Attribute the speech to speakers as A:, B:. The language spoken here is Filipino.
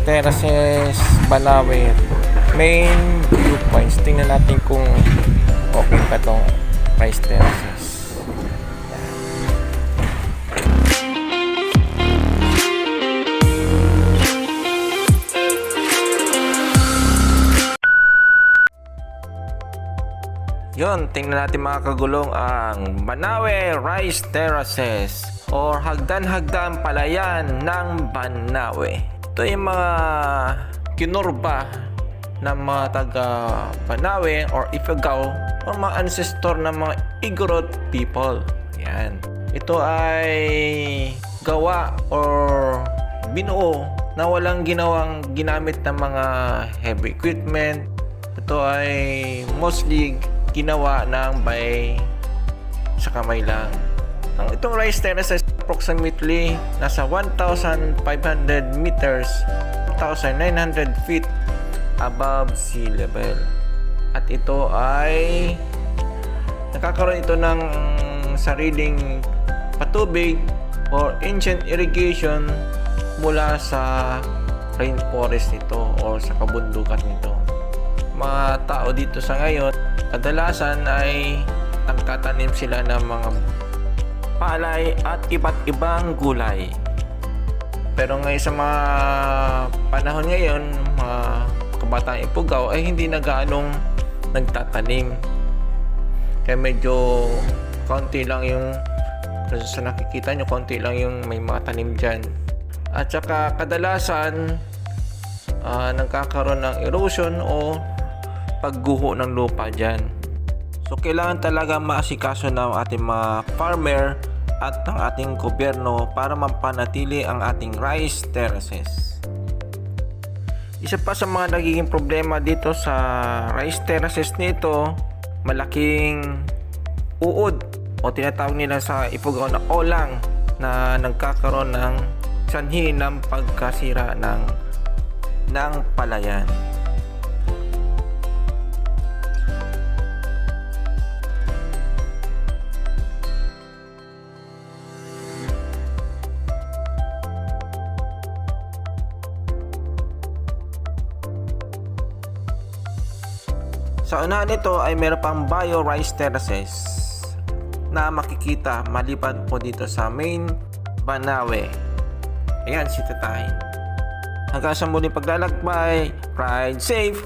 A: Terraces, Banawe, main viewpoints. Tingnan natin kung okay pa tong rice terraces. Yon, tingnan natin mga kagulong ang Banawe Rice Terraces or hagdan-hagdan palayan ng Banawe. Ito yung mga kinurba ng mga taga Banawe or Ifugao or mga ancestor ng mga Igorot people. Yan. Ito ay gawa or binuo na walang ginamit ng mga heavy equipment. Ito ay mostly ginawa ng by sa kamay lang. Itong rice terrace is approximately nasa 1,500 meters, 1,900 feet above sea level. At ito ay nakakaroon ito ng sariling patubig or ancient irrigation mula sa rainforest nito or sa kabundukan nito. Mga tao dito sa ngayon kadalasan ay nagtatanim sila ng mga palay at iba't ibang gulay. Pero ngayon sa mga panahon ngayon, mga kabatang Ifugao ay hindi na gaanong nagtatanim. Kaya medyo konti lang yung, kasi sa nakikita nyo, konti lang yung may mga tanim dyan. At saka kadalasan nagkakaroon ng erosion o pagguho ng lupa dyan. So kailangan talaga maasikaso ng ating mga farmer at ng ating gobyerno para mapanatili ang ating rice terraces. Isa pa sa mga nagiging problema dito sa rice terraces nito, malaking uod o tinatawag nila sa Ifugao na olang na nagkakaroon ng sanhi ng pagkasira ng palayan. Sa unahan nito ay meron pang bio rice terraces na makikita maliban po dito sa main Banawe. Ayan si Tatay. Hanggang sa muling paglalakbay, ride safe!